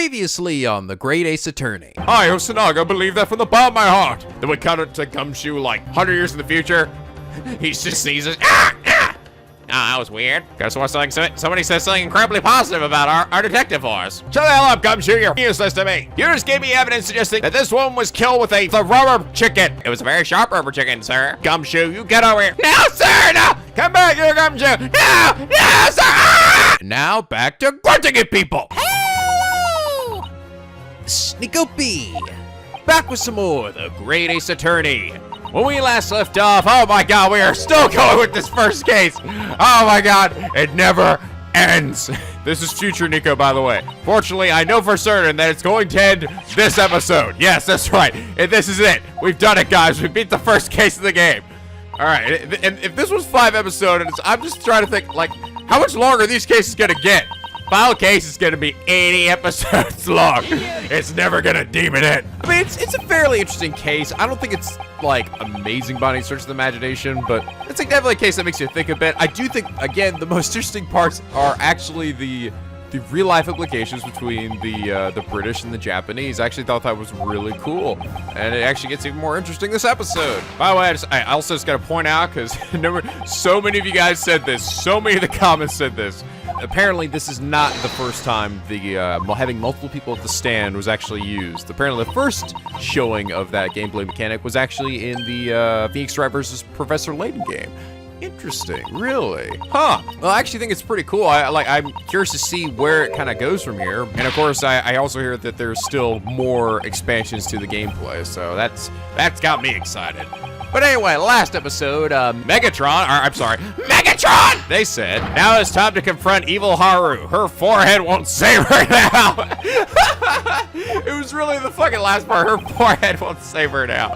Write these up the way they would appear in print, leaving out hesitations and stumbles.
Previously on The Great Ace Attorney. I, Hosonaga, believe that from the bottom of my heart. That we cut it to Gumshoe like 100 years in the future. He just sees us. That was weird. Guess what? Somebody said something incredibly positive about our detective force. Shut the hell up, Gumshoe. You're useless to me. You just gave me evidence suggesting that this woman was killed with the rubber chicken. It was a very sharp rubber chicken, sir. Gumshoe, you get over here. No, sir, no. Come back here, Gumshoe. No, no, sir. Ah! Now back to grunting at people. Hello! NicoB. Back with some more The Great Ace Attorney. When we last left off, oh my god, we are still going with this first case. Oh my god, it never ends. This is future Nico, by the way. Fortunately, I know for certain that it's going to end this episode. Yes, that's right. And this is it. We've done it, guys. We beat the first case of the game. All right, and if this was 5 episodes, I'm just trying to think, like, how much longer are these cases gonna get? Final case is gonna be 80 episodes long. It's never gonna deem it in. I mean, it's a fairly interesting case. I don't think it's like amazing by any stretch of the imagination, but it's like definitely a case that makes you think a bit. I do think, again, the most interesting parts are actually the real life implications between the British and the Japanese. I actually thought that was really cool, and it actually gets even more interesting this episode. By the way, I also just gotta point out, because so many of you guys said this, so many of the comments said this. Apparently, this is not the first time the having multiple people at the stand was actually used. Apparently, the first showing of that gameplay mechanic was actually in the Phoenix Wright versus Professor Layton game. Interesting, really? Huh. Well, I actually think it's pretty cool. I'm curious to see where it kind of goes from here. And of course, I also hear that there's still more expansions to the gameplay, so that's got me excited. But anyway, last episode, Megatron! They said, now it's time to confront evil Haru. Her forehead won't save her now. It was really the fucking last part. Her forehead won't save her now.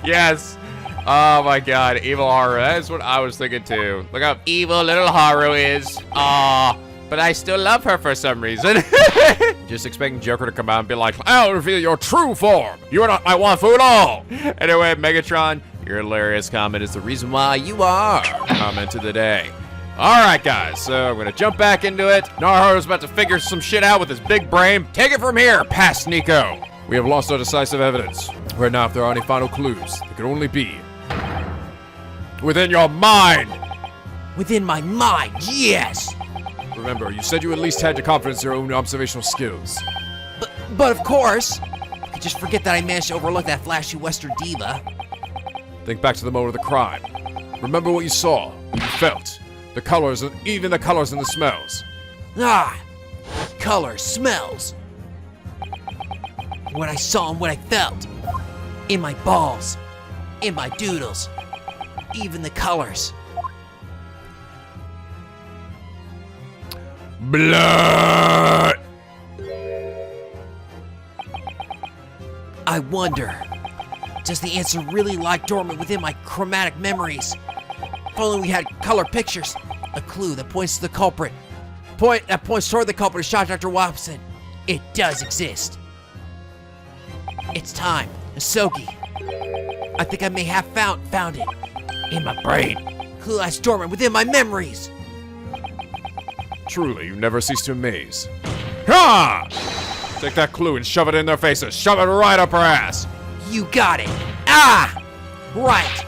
Yes. Oh my god, evil Haru. That's what I was thinking too. Look how evil little Haru is. Aw. But I still love her for some reason. Just expecting Joker to come out and be like, I'll reveal your true form. You're not my waifu at all. Anyway, Megatron, your hilarious comment is the reason why you are comment of the day. All right, guys, so I'm gonna jump back into it. Naruhodō's about to figure some shit out with his big brain. Take it from here, past Nico. We have lost our decisive evidence. Right now, if there are any final clues, it could only be within your mind. Within my mind, yes. Remember, you said you at least had to confidence in your own observational skills. But of course, I could just forget that I managed to overlook that flashy Western diva. Think back to the moment of the crime. Remember what you saw, what you felt, the colors, and even the colors and the smells. Ah, colors, smells. What I saw and what I felt. In my balls, in my doodles, even the colors. Blood! I wonder, does the answer really lie dormant within my chromatic memories? If only we had color pictures, a clue that points to the culprit. That points toward the culprit who shot Dr. Watson. It does exist. It's time, Asogi. I think I may have found it. In my brain. Clue lies dormant within my memories. Truly, you never cease to amaze. Ha! Take that clue and shove it in their faces. Shove it right up her ass. You got it. Ah! Right.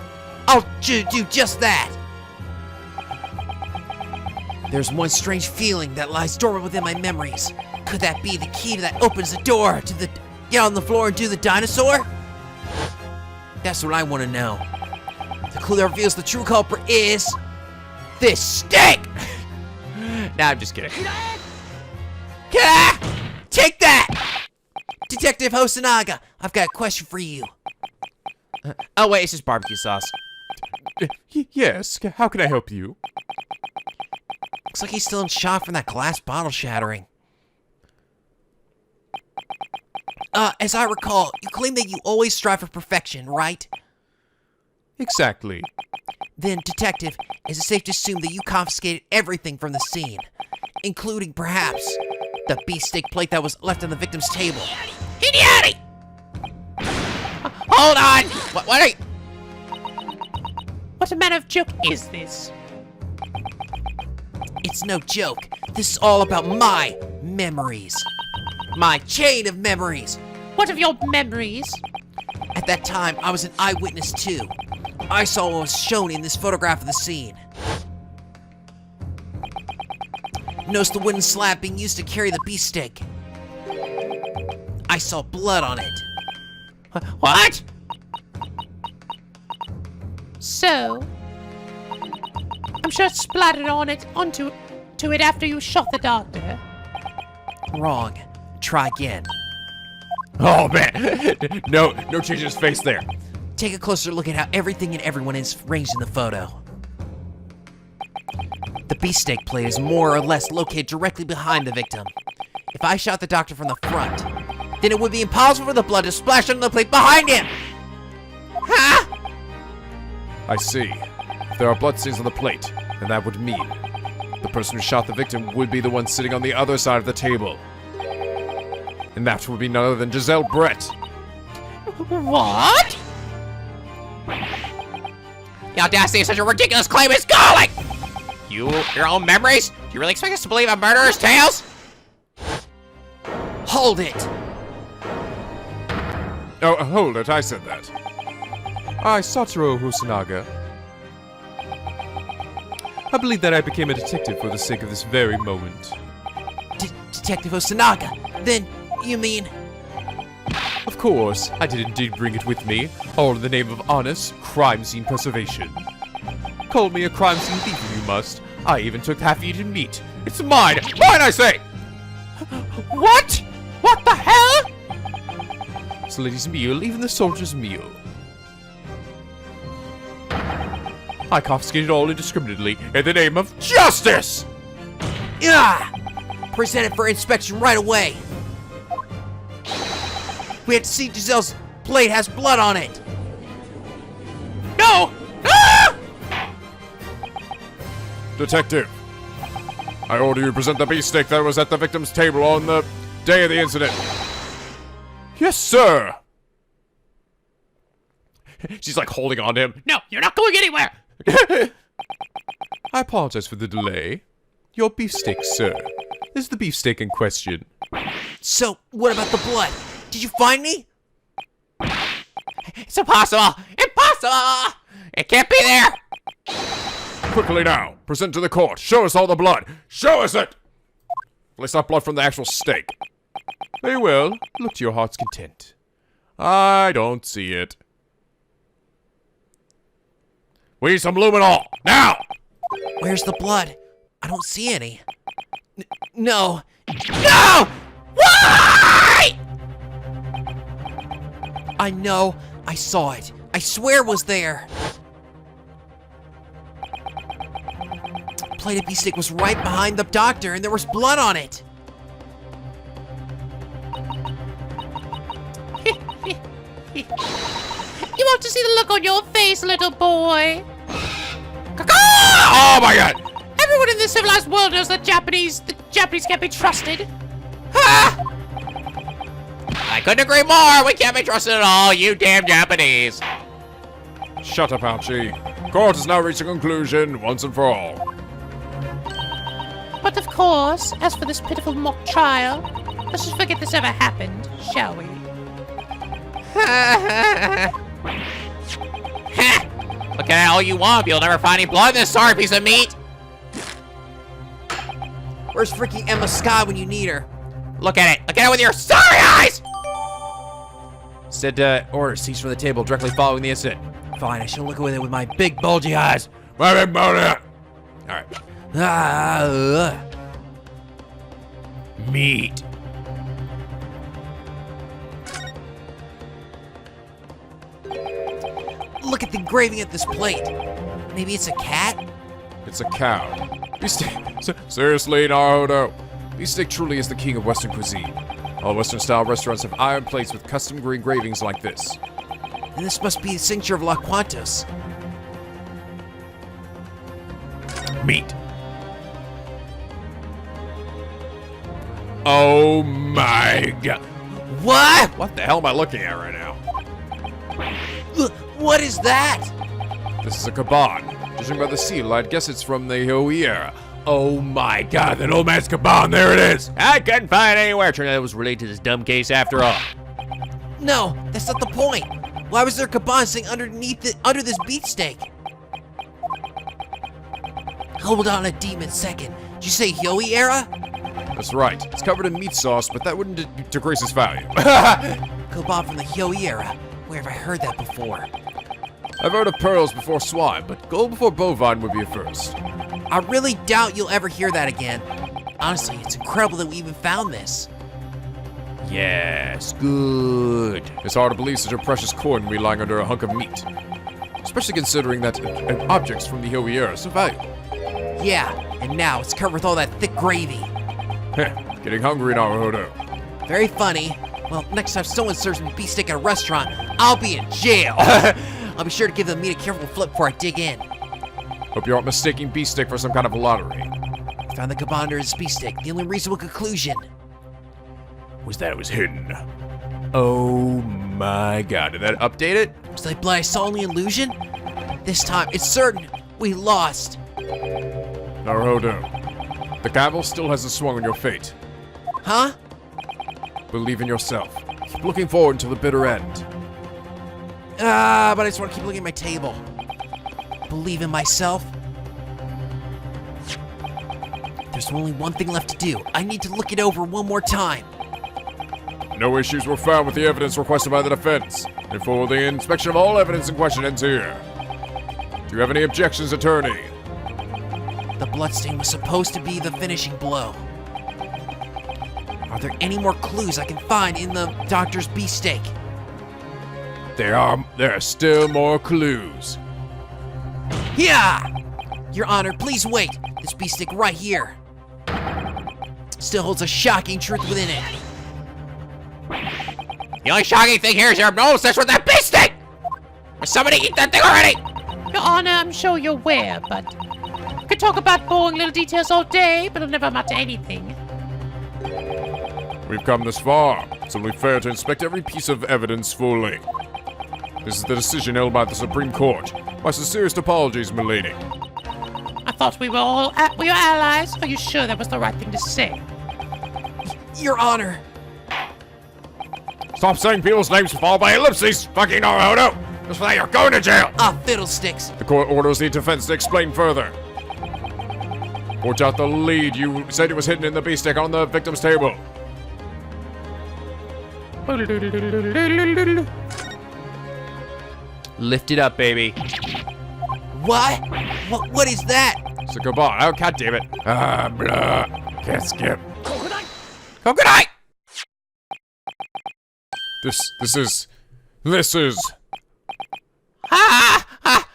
I'll do just that. There's one strange feeling that lies dormant within my memories. Could that be the key that opens the door to the get on the floor and do the dinosaur? That's what I want to know. The clue that reveals the true culprit is this stick. Nah, I'm just kidding. Take that! Detective Hosonaga, I've got a question for you. Oh wait, it's just barbecue sauce. Yes, how can I help you? Looks like he's still in shock from that glass bottle shattering. As I recall, you claim that you always strive for perfection, right? Exactly. Then, Detective, is it safe to assume that you confiscated everything from the scene, including, perhaps, the beefsteak plate that was left on the victim's table? Idiotic! Hold on! What are you... What manner of joke is this? It's no joke. This is all about my memories. My chain of memories. What of your memories? At that time, I was an eyewitness too. I saw what was shown in this photograph of the scene. Notice the wooden slab being used to carry the beefsteak. I saw blood on it. What? So, I'm sure it splattered onto it after you shot the doctor. Wrong. Try again. Oh man, no change in his face there. Take a closer look at how everything and everyone is arranged in the photo. The beefsteak plate is more or less located directly behind the victim. If I shot the doctor from the front, then it would be impossible for the blood to splash onto the plate behind him! Huh? I see. If there are bloodstains on the plate, then that would mean the person who shot the victim would be the one sitting on the other side of the table. And that would be none other than Giselle Brett. What? The audacity of such a ridiculous claim is galling! Your own memories? Do you really expect us to believe a murderer's tales? Hold it! Oh, hold it, I said that. I, Satoru Hosonaga. I believe that I became a detective for the sake of this very moment. Detective Hosonaga, then you mean... Of course, I did indeed bring it with me, all in the name of honest crime scene preservation. Call me a crime scene thief if you must. I even took half-eaten meat. It's mine! Mine, I say! What? What the hell? It's the lady's meal, even the soldier's meal. I confiscated all indiscriminately in the name of justice! Yeah! Present it for inspection right away. We have to see Giselle's plate has blood on it. No! Ah! Detective, I order you to present the beefsteak that was at the victim's table on the day of the incident. Yes, sir! She's like holding on to him. No, you're not going anywhere. I apologize for the delay. Your beefsteak, sir. This is the beefsteak in question. So, what about the blood? Did you find me? It's impossible! Impossible! It can't be there! Quickly now, present to the court. Show us all the blood. Show us it! Well, it's not blood from the actual steak. Very well. Look to your heart's content. I don't see it. We need some luminol! Now! Where's the blood? I don't see any. No. No! Why? I know. I saw it. I swear it was there. Plate of beefsteak was right behind the doctor, and there was blood on it. You want to see the look on your face, little boy? Oh my god! Everyone in the civilized world knows that the Japanese can't be trusted. Ah! I couldn't agree more! We can't be trusted at all, you damn Japanese! Shut up, Archie. Court has now reached a conclusion once and for all. But of course, as for this pitiful mock trial, let's just forget this ever happened, shall we? Look at it all you want, but you'll never find any blood in this sorry piece of meat! Where's freaking Emma Sky when you need her? Look at it! Look at it with your sorry eyes! Said order cease from the table directly following the incident. Fine, I shall look at it with my big bulgy eyes. Alright. Meat. Look at the engraving at this plate. Maybe it's a cat? It's a cow. Beefsteak. Seriously, Naruhodō. Beefsteak truly is the king of Western cuisine. All Western-style restaurants have iron plates with custom engravings like this. And this must be the signature of La Quantos. Meat. Oh my god. What? What the hell am I looking at right now? What is that? This is a kaban. Judging by the seal, I'd guess it's from the Heiau era. Oh my god, that old man's kaban, there it is! I couldn't find it anywhere. Turned out it was related to this dumb case after all. No, that's not the point. Why was there a kaban sitting under this beefsteak? Hold on a demon second. Did you say Hyōi era? That's right. It's covered in meat sauce, but that wouldn't decrease its value. Kaban from the Hyōi era. Where have I heard that before? I've heard of pearls before swine, but gold before bovine would be a first. I really doubt you'll ever hear that again. Honestly, it's incredible that we even found this. Yes, good. It's hard to believe such a precious coin will be lying under a hunk of meat. Especially considering that objects from the Hyōi era are so valuable. Yeah, and now it's covered with all that thick gravy. Getting hungry, Naruhodō. Very funny. Well, next time someone serves me beefsteak at a restaurant, I'll be in jail. I'll be sure to give the meat a careful flip before I dig in. Hope you aren't mistaking beefsteak for some kind of lottery. Found the kaban under his beefsteak. The only reasonable conclusion was that it was hidden. Oh my god, did that update it? was that blood I saw only illusion? This time, it's certain we lost. Naruhodō, the gavel still hasn't swung on your fate. Huh? Believe in yourself. Keep looking forward until the bitter end. But I just want to keep looking at my table. Believe in myself. There's only one thing left to do. I need to look it over one more time. No issues were found with the evidence requested by the defense. Therefore, the inspection of all evidence in question ends here. Do you have any objections, attorney? The bloodstain was supposed to be the finishing blow. Are there any more clues I can find in the doctor's beefsteak? There are still more clues. Yeah! Your Honor, please wait. This beefsteak right here still holds a shocking truth within it. The only shocking thing here is you're obsessed with that beefsteak! Somebody eat that thing already! Your Honor, I'm sure you're aware, but I could talk about boring little details all day, but it'll never amount to anything. We've come this far. It's only fair to inspect every piece of evidence fully. This is the decision held by the Supreme Court. My sincerest apologies, milady. I thought we were all allies. Are you sure that was the right thing to say? Your Honor. Stop saying people's names followed by ellipses, fucking Naruhodō! Just for that, you're going to jail! Ah, fiddlesticks. The court orders the defense to explain further. Forge out the lead. You said it was hidden in the beefsteak on the victim's table. Lift it up, baby. What? What is that? So goodbye. Oh, god damn it. Ah, blah. Can't skip. Oh, good night! This is... Ha ha!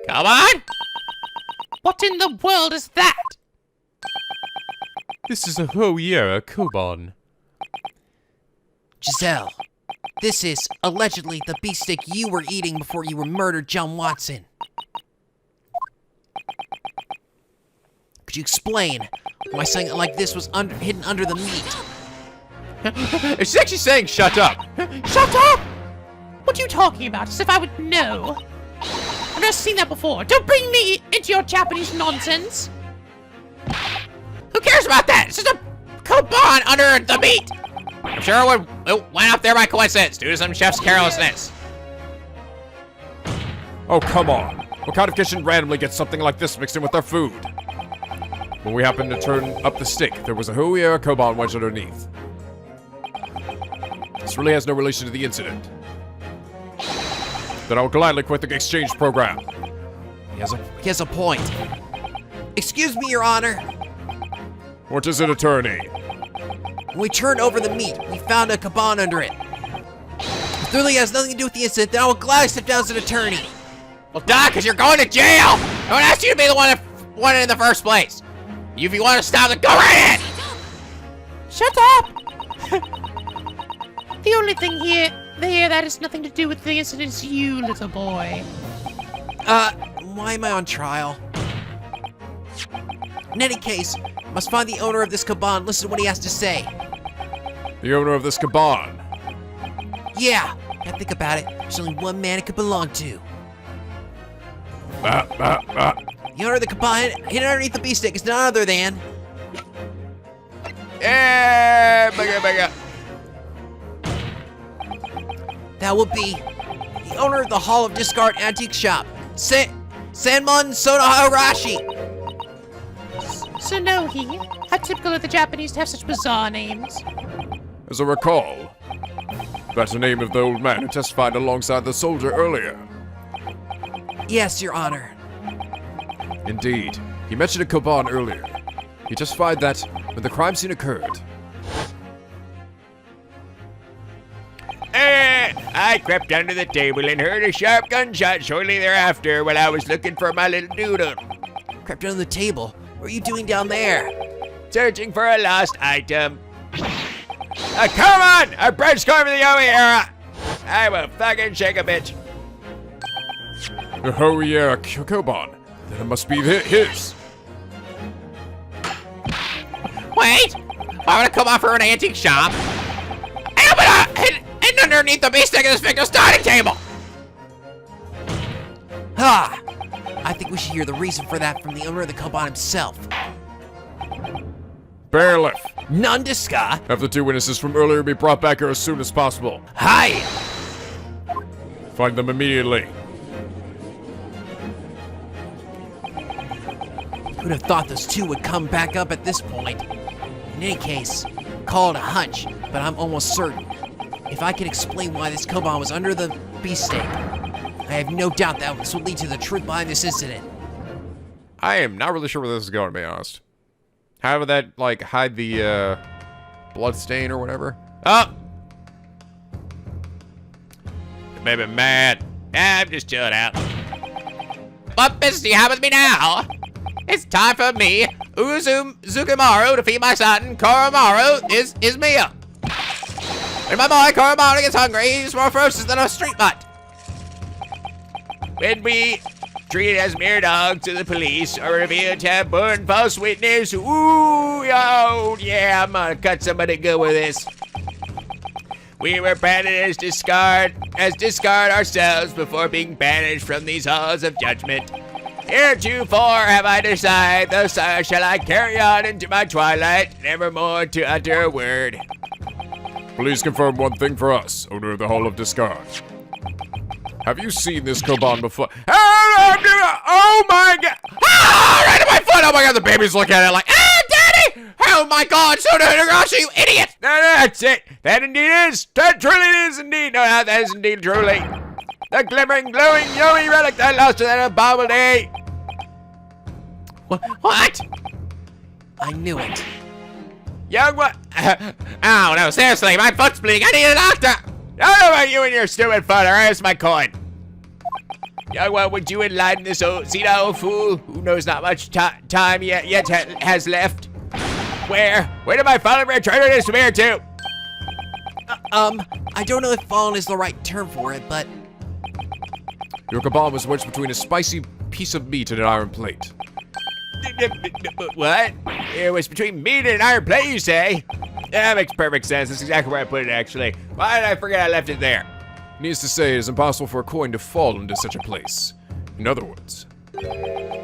Come on! What in the world is that? This is a Hyōi Koban. Giselle, this is allegedly the beefsteak you were eating before you were murdered, John Watson. Could you explain why something like this was hidden under the meat? She's actually saying shut up. Shut up! What are you talking about? As if I would know. I've never seen that before. Don't bring me into your Japanese nonsense. Who cares about that? It's just a coupon under the meat. I'm sure it went up there by coincidence due to some chef's carelessness. Oh, come on. What kind of kitchen randomly gets something like this mixed in with their food? When we happened to turn up the stick, there was a Hyōi Koban wedged underneath. This really has no relation to the incident. Then I will gladly quit the exchange program. He has a point. Excuse me, Your Honor. What is it, attorney? When we turned over the meat, we found a kaban under it. If it really has nothing to do with the incident, then I will gladly step down as an attorney. Well, duh, because you're going to jail. No one asked you to be the one that won it in the first place. If you want to stop it, go right in. Shut up! The only thing here that has nothing to do with the incident is you, little boy. Why am I on trial? In any case, I must find the owner of this kaban. Listen to what he has to say. The owner of this kaban. Yeah, now think about it. There's only one man it could belong to. The owner of the Capcom hidden underneath the BEEFSTEAK is none other than... Bugga. That would be the owner of the Hall of Discard Antique Shop, Sanmon Sonoharashi. Sonohi? How typical of the Japanese to have such bizarre names. As I recall, that's the name of the old man who testified alongside the soldier earlier. Yes, Your Honor. Indeed. He mentioned a Koban earlier. He testified that when the crime scene occurred. I crept under the table and heard a sharp gunshot shortly thereafter while I was looking for my little doodle. Crept under the table. What are you doing down there? Searching for a lost item. Come on! A bridge going for the Yomi era! I will fucking shake a bitch. The Hoya Koban. Then it must be his. Wait! Why would I come off for an antique shop? And underneath the BEEFSTEAK of this victim's dining table! Ha! I think we should hear the reason for that from the owner of the Koban himself. Bailiff. None deska. Have the 2 witnesses from earlier be brought back here as soon as possible. Hi! Find them immediately. Who'd have thought those 2 would come back up at this point? In any case, call it a hunch, but I'm almost certain. If I can explain why this Koban was under the BEEFSTEAK, I have no doubt that this will lead to the truth behind this incident. I am not really sure where this is going, to be honest. How would that, like, hide the, blood stain or whatever? Oh! Baby mad. I'm just chilling out. What business do you have with me now? It's time for me, Zukimaru, to feed my son, Koromaru, is Mia. When my boy Koromaru gets hungry, he's more ferocious than a street mutt. When we treated as mere dogs to the police or revealed to have borne false witness, ooh, oh, yeah, I'm gonna cut somebody good with this. We were branded as discard ourselves before being banished from these halls of judgment. Heretofore have I decided, thus shall I carry on into my twilight, never more to utter a word. Please confirm one thing for us, owner of the Hall of Discard. Have you seen this Koban before? Oh my god! Ah, right at my foot! Oh my god, the baby's looking at it like, ah, daddy! Oh my god, Sonoharashi, you idiot! No, that's it. That indeed is. That truly is indeed. No, that is indeed truly. The glimmering, glowing, Yomi relic I lost to that abominable day. What? I knew it. Young what? Oh no, seriously, my foot's bleeding. I need a doctor! I don't know about you and your stupid foot. Here's my coin. Young one, would you enlighten this old fool who knows not much time yet has left? Where did my fallen returner disappear to? I don't know if fallen is the right term for it, but... Your Koban was wedged between a spicy piece of meat and an iron plate. What? It was between meat and an iron plate, you say? That makes perfect sense. That's exactly where I put it, actually. Why did I forget I left it there? Needless to say, it is impossible for a coin to fall into such a place. In other words,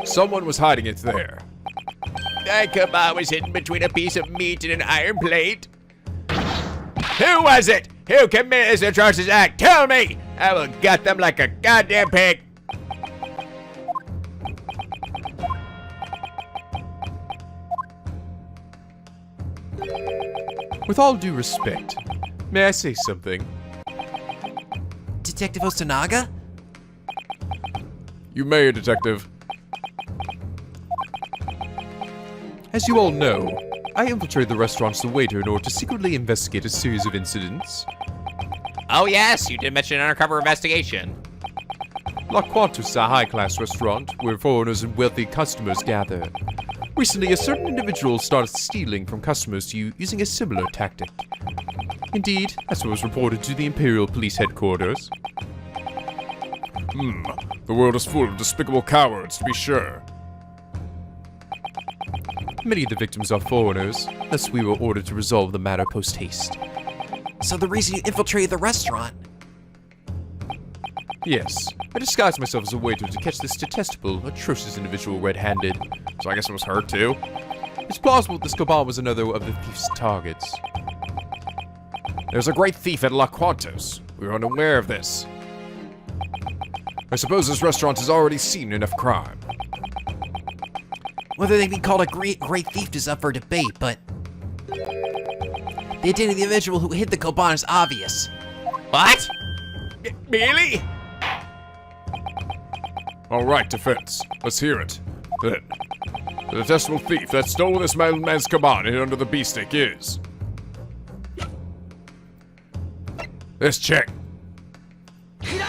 someone was hiding it there. That Koban was hidden between a piece of meat and an iron plate. Who was it? Who committed this atrocious act? Tell me! I will gut them like a goddamn pig. With all due respect, may I say something? Detective Osanaga? You may, Detective. As you all know, I infiltrated the restaurant as a waiter in order to secretly investigate a series of incidents. Oh yes, you did mention an undercover investigation. La Quantus is a high-class restaurant where foreigners and wealthy customers gather. Recently, a certain individual started stealing from customers using a similar tactic. Indeed, that's what was reported to the Imperial Police Headquarters. The world is full of despicable cowards, to be sure. Many of the victims are foreigners, thus we were ordered to resolve the matter post-haste. So the reason you infiltrated the restaurant? Yes, I disguised myself as a waiter to catch this detestable, atrocious individual red-handed. So I guess it was her too? It's plausible this Koban was another of the thief's targets. There's a great thief at La Quantos. We were unaware of this. I suppose this restaurant has already seen enough crime. Whether they be called a great thief is up for debate, but the identity of the individual who hid the Koban is obvious. What? Really? All right, defense. Let's hear it. Then, the detestable thief that stole this man's Koban and hid under the beefsteak is... this chick. This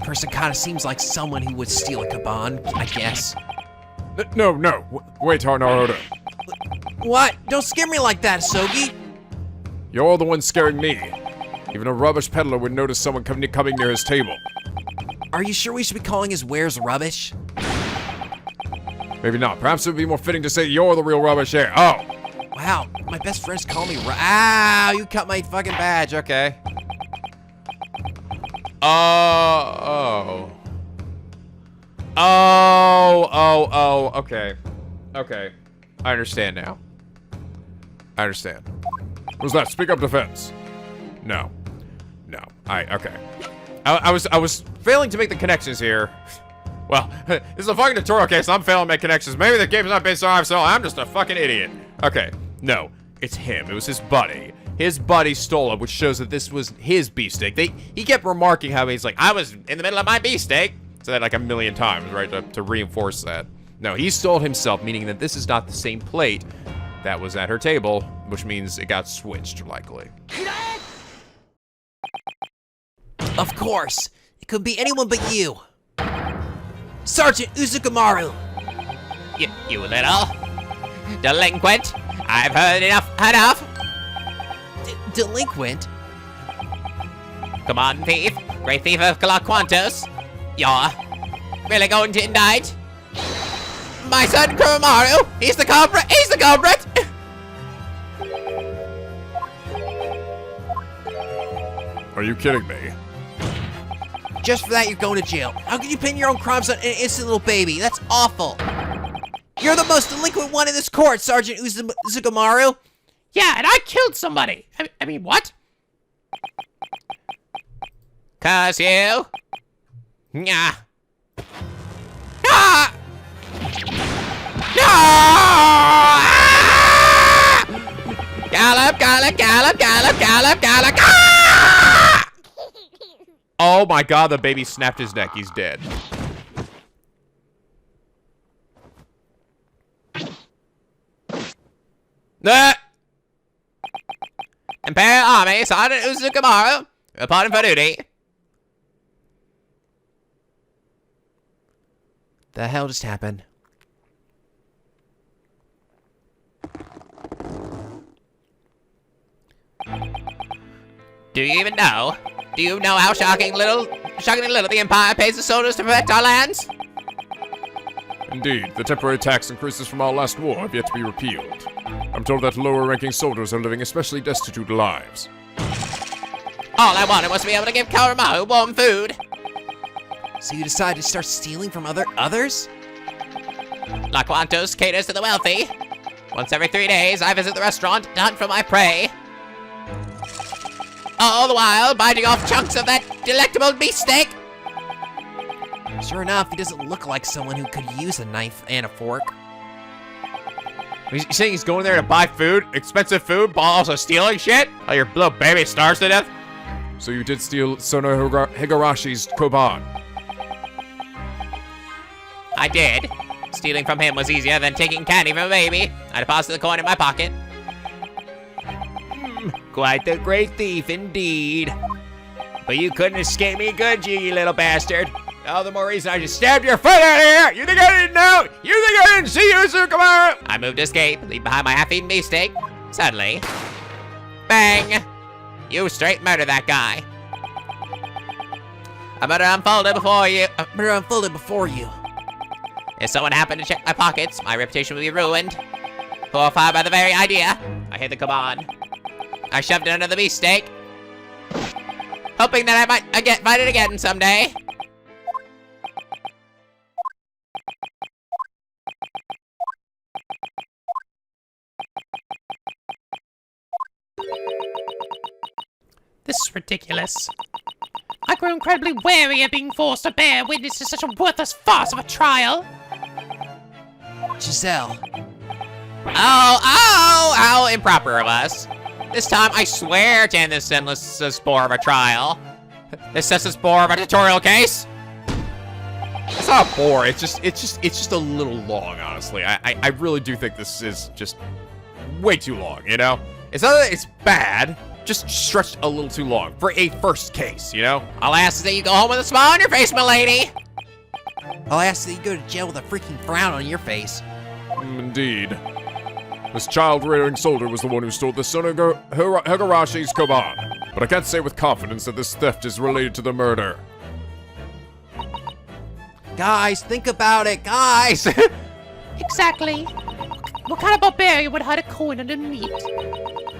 person kind of seems like someone who would steal a Koban, I guess. No. Wait, Naruhodō. What? Don't scare me like that, Sogi. You're the one scaring me. Even a rubbish peddler would notice someone coming near his table. Are you sure we should be calling his wares rubbish? Maybe not. Perhaps it would be more fitting to say you're the real rubbish here. Oh! Wow, my best friends call me Ow, you cut my fucking badge, okay. Okay. Okay. I understand now. I understand. What's that? Speak up, defense. No. Okay. I was failing to make the connections here. Well, this is a fucking tutorial case. I'm failing to make connections. Maybe the game's not based on so I'm just a fucking idiot. Okay. No, it's him. It was his buddy. His buddy stole it, which shows that this was his beefsteak. He kept remarking how he's like, I was in the middle of my beefsteak. So that like a million times, right, to reinforce that. No, he stole it himself, meaning that this is not the same plate that was at her table, which means it got switched, likely. Of course. It could be anyone but you. Sergeant Uzukimaru. You little delinquent. I've heard enough. Delinquent? Come on, thief. Great thief of La Quantos. You're really going to indict my son Kuromaru? He's the culprit! Are you kidding me? Just for that, you're going to jail. How can you pin your own crimes on an innocent little baby? That's awful. You're the most delinquent one in this court, Sergeant Uzukimaru. Yeah, and I killed somebody. I mean, what? Curse you. Nah. Ah! No! Ah! Gallop! Ah! Oh my god, the baby snapped his neck. He's dead. Imperial Army, Sergeant Uzukimaru, reporting for duty. The hell just happened? Do you even know? Do you know how shockingly little the Empire pays the soldiers to protect our lands? Indeed, the temporary tax increases from our last war have yet to be repealed. I'm told that lower-ranking soldiers are living especially destitute lives. All I wanted was to be able to give Kuromaru warm food. So you decided to start stealing from others? La Quantos caters to the wealthy. Once every 3 days, I visit the restaurant to hunt for my prey. All the while, biting off chunks of that delectable beefsteak. Sure enough, he doesn't look like someone who could use a knife and a fork. You saying he's going there to buy food? Expensive food, but also stealing shit? Oh, your little baby starves to death? So you did steal Sono Higarashi's Koban? I did. Stealing from him was easier than taking candy from a baby. I deposited the coin in my pocket. Quite the great thief indeed. But you couldn't escape me, could you, you little bastard? All the more reason I just stabbed your foot out of here! You think I didn't know? You think I didn't see you, Uzukimaru? I moved to escape, leave behind my half-eaten beefsteak. Suddenly, bang! You straight murder that guy. A murder unfolded before you. If someone happened to check my pockets, my reputation would be ruined. Horrified by the very idea, I hid the Koban. I shoved it under the beefsteak. hoping that I might find it again someday. This is ridiculous. I grew incredibly wary of being forced to bear witness to such a worthless farce of a trial. Giselle. Oh, how improper of us. This time, I swear to end this endless spore of a trial. This senseless bore of a tutorial case. It's not a bore. It's just a little long, honestly. I really do think this is just way too long, you know? It's not that it's bad, just stretched a little too long for a first case, you know? I'll ask that you go home with a smile on your face, my lady. I'll ask that you go to jail with a freaking frown on your face. Indeed. This child-rearing soldier was the one who stole the son of Higarashi's Koban, but I can't say with confidence that this theft is related to the murder. Guys, think about it, guys! Exactly. What kind of barbarian would hide a coin underneath?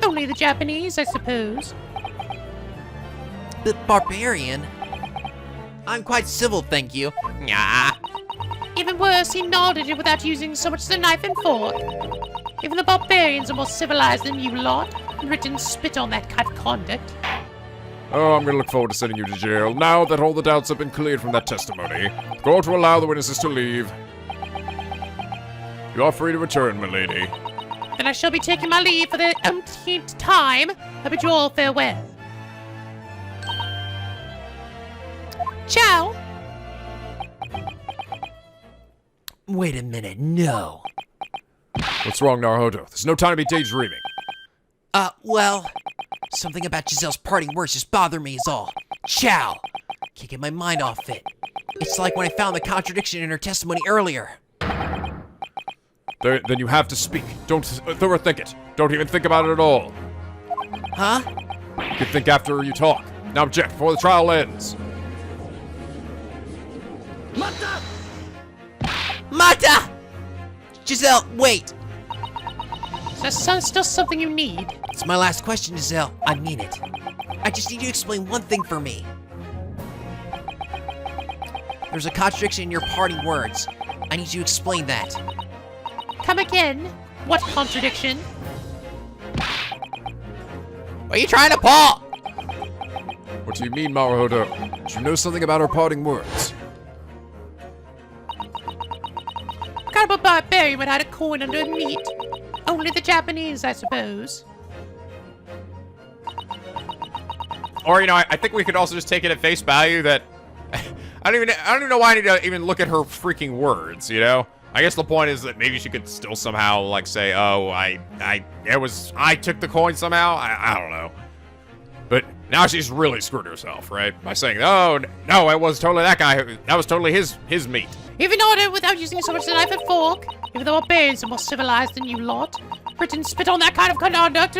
Only the Japanese, I suppose. The barbarian? I'm quite civil, thank you. Yeah. Even worse, he nodded it without using so much as a knife and fork. Even the barbarians are more civilized than you lot, and written spit on that kind of conduct. Oh, I'm gonna look forward to sending you to jail, now that all the doubts have been cleared from that testimony. The court will allow the witnesses to leave. You are free to return, my lady. Then I shall be taking my leave for the umpteenth time. I bid you all farewell. Ciao! Wait a minute, no. What's wrong, Naruhodō? There's no time to be daydreaming. Well, something about Giselle's parting words just bothered me is all. Ciao! Can't get my mind off it. It's like when I found the contradiction in her testimony earlier. Then you have to speak. Don't overthink it. Don't even think about it at all. Huh? You can think after you talk. Now object before the trial ends. Mata! Giselle, wait! Is there still something you need? It's my last question, Giselle. I mean it. I just need you to explain one thing for me. There's a contradiction in your parting words. I need you to explain that. Come again? What contradiction? What are you trying to pull? What do you mean, Naruhodō? Do you know something about her parting words? What kind of a barbarian would hide a coin underneath? Only the Japanese, I suppose. Or, you know, I think we could also just take it at face value that I don't even know why I need to even look at her freaking words, you know? I guess the point is that maybe she could still somehow, like, say, oh, I took the coin somehow? I don't know. But now she's really screwed herself, right? By saying, oh, no, it was totally that guy. That was totally his meat. Even ordered without using so much as a knife and fork. Even the barbarians are more civilized than you lot. Britain spit on that kind of conduct.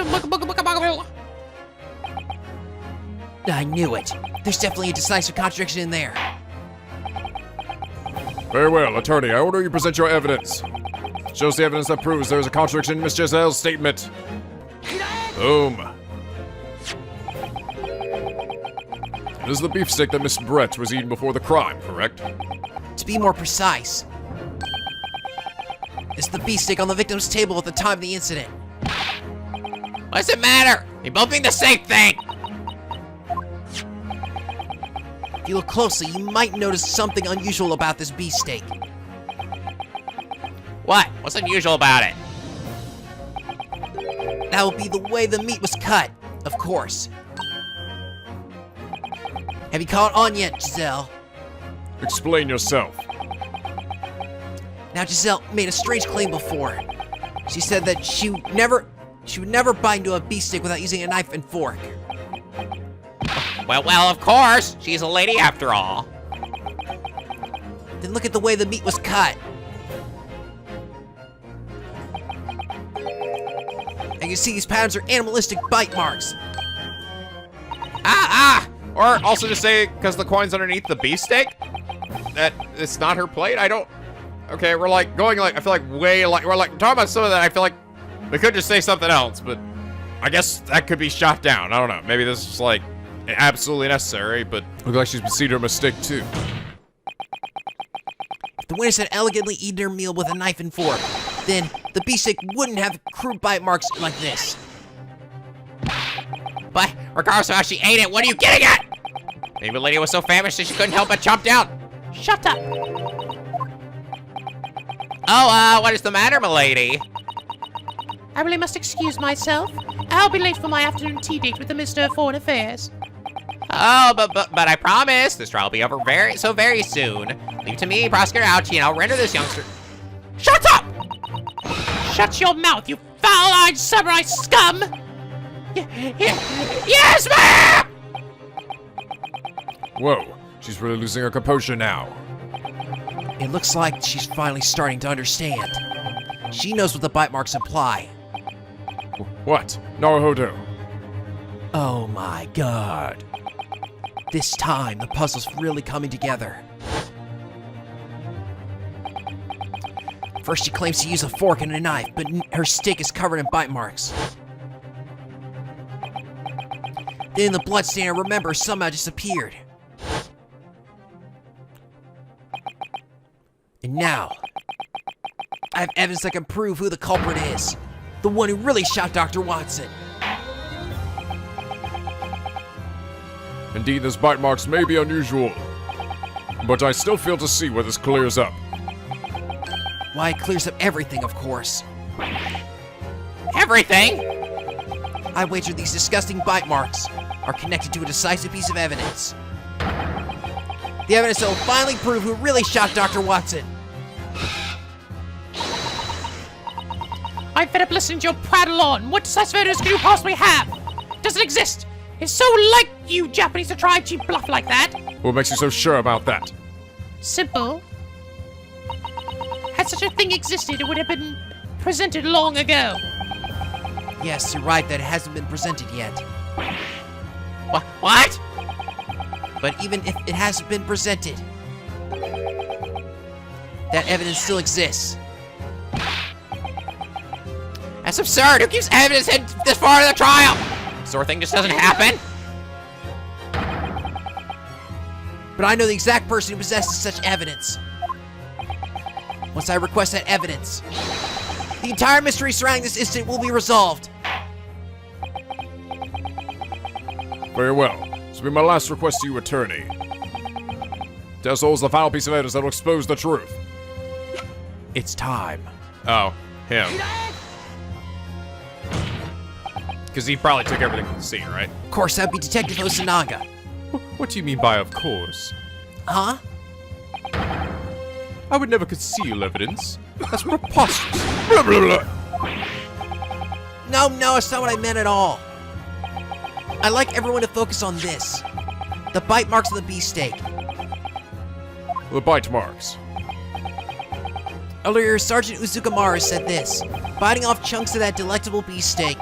I knew it. There's definitely a decisive contradiction in there. Very well, attorney. I order you present your evidence. Shows the evidence that proves there is a contradiction in Miss Giselle's statement. Boom. It is the beefsteak that Miss Brett was eating before the crime, correct? To be more precise, it's the beefsteak on the victim's table at the time of the incident. What does it matter? They both mean the same thing. If you look closely, you might notice something unusual about this beefsteak. What? What's unusual about it? That will be the way the meat was cut, of course. Have you caught on yet, Giselle? Explain yourself. Now, Giselle made a strange claim before. She said that she would never bite into a beefsteak without using a knife and fork. Well, of course. She's a lady after all. Then look at the way the meat was cut. And you see these patterns are animalistic bite marks. Or also just say, because the coin's underneath the beefsteak, that it's not her plate? Okay, we're like going like, I feel like way like, we're like talking about some of that, I feel like we could just say something else, but I guess that could be shot down. I don't know. Maybe this is like absolutely necessary, but looks like she's conceded her mistake too. If the witness had elegantly eaten her meal with a knife and fork, then the beefsteak wouldn't have crude bite marks like this. But regardless of how she ate it, what are you getting at? Maybe the lady was so famished that she couldn't help but chomp down. Shut up. Oh, what is the matter, milady? I really must excuse myself. I'll be late for my afternoon tea date with the Minister of Foreign Affairs. Oh, but I promise this trial will be over very soon. Leave it to me, Prosecutor Ouchie, and I'll render this youngster. Shut up! Shut your mouth, you foul-eyed samurai scum! Yes, ma'am! Whoa, she's really losing her composure now. It looks like she's finally starting to understand. She knows what the bite marks imply. What? Naruhodō. Oh my god. This time, the puzzle's really coming together. First, she claims to use a fork and a knife, but her stick is covered in bite marks. Then the bloodstain I remember somehow disappeared. And now, I have evidence that can prove who the culprit is. The one who really shot Dr. Watson. Indeed, those bite marks may be unusual, but I still fail to see where this clears up. Why, it clears up everything, of course. Everything? I wager these disgusting bite marks are connected to a decisive piece of evidence. The evidence that will finally prove who really shot Dr. Watson. I'm fed up listening to your prattle on. What decisive evidence can you possibly have? It doesn't exist. It's so like you Japanese to try and cheap bluff like that. What makes you so sure about that? Simple. Had such a thing existed, it would have been presented long ago. Yes, you're right that it hasn't been presented yet. What? But even if it hasn't been presented, that evidence still exists. That's absurd. Who keeps evidence hidden this far in the trial? This sort of thing just doesn't happen. But I know the exact person who possesses such evidence. Once I request that evidence, the entire mystery surrounding this incident will be resolved. Very well. This will be my last request to you, attorney. This holds the final piece of evidence that will expose the truth. It's time. Oh, him. Because he probably took everything from the scene, right? Of course, that'd be Detective Osanaga. What do you mean by of course? Huh? I would never conceal evidence. That's preposterous. Blah, blah, blah. No, that's not what I meant at all. I'd like everyone to focus on this. The bite marks on the beefsteak. The bite marks. Earlier, Sergeant Uzukamara said this, biting off chunks of that delectable beefsteak.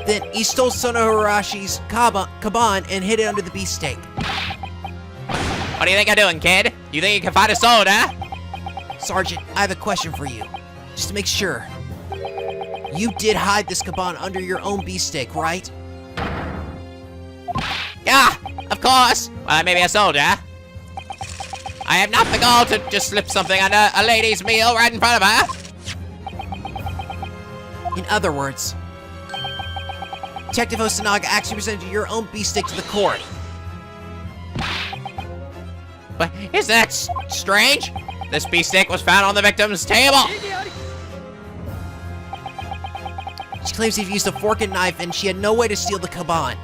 Then he stole Sonoharashi's kaban and hid it under the beefsteak. What do you think you're doing, kid? You think you can find a soda? Sergeant, I have a question for you. Just to make sure. You did hide this kaban under your own beefsteak, right? Yeah, of course. Well, maybe a soldier. I have not the gall to just slip something under a lady's meal right in front of her. In other words, Detective Osanaga actually presented your own beefsteak to the court. But isn't that strange? This beefsteak was found on the victim's table. She claims he used a fork and knife and she had no way to steal the kaban.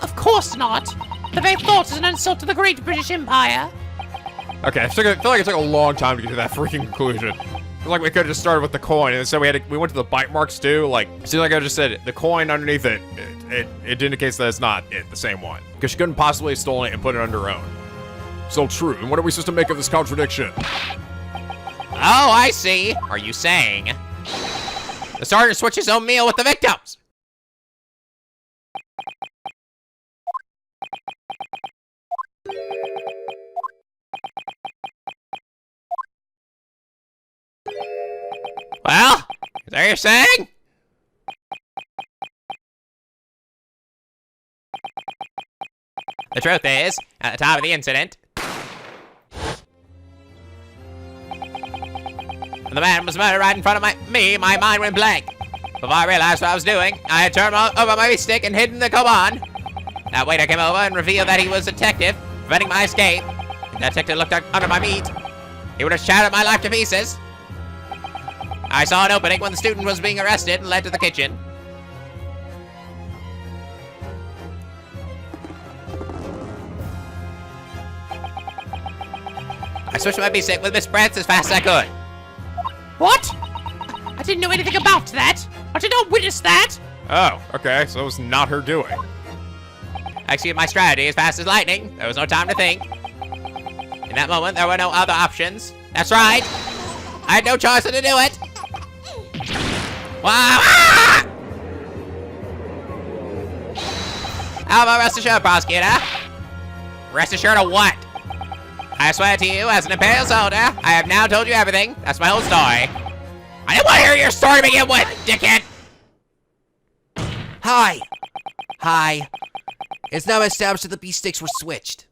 Of course not. The very thought is an insult to the great British Empire. Okay, I feel like it took a long time to get to that freaking conclusion. I feel like we could have just started with the coin, and instead we went to the bite marks too. Like, seems like I just said the coin underneath it indicates that it's not the same one. Because she couldn't possibly have stolen it and put it under her own. So true, and what are we supposed to make of this contradiction? Oh, I see. Are you saying the sergeant switched his own meal with the victims? Well, is that what you're saying? The truth is, at the time of the incident, when the man was murdered right in front of me, my mind went blank. Before I realized what I was doing, I had turned over my stick and hidden the koban. That waiter came over and revealed that he was a detective, preventing my escape. The detective looked under my meat. He would have shattered my life to pieces. I saw an opening when the student was being arrested and led to the kitchen. I switched my beefsteak with Miss Brents as fast as I could. What? I didn't know anything about that. I did not witness that. Oh, okay, so it was not her doing. I executed my strategy as fast as lightning. There was no time to think. In that moment, there were no other options. That's right. I had no choice but to do it. Wow. Ah! However, rest assured, prosecutor. Rest assured of what? I swear to you, as an Imperial soldier, I have now told you everything. That's my whole story. I didn't want to hear your story to begin with, dickhead. Hi. It's now established that the beefsteaks were switched.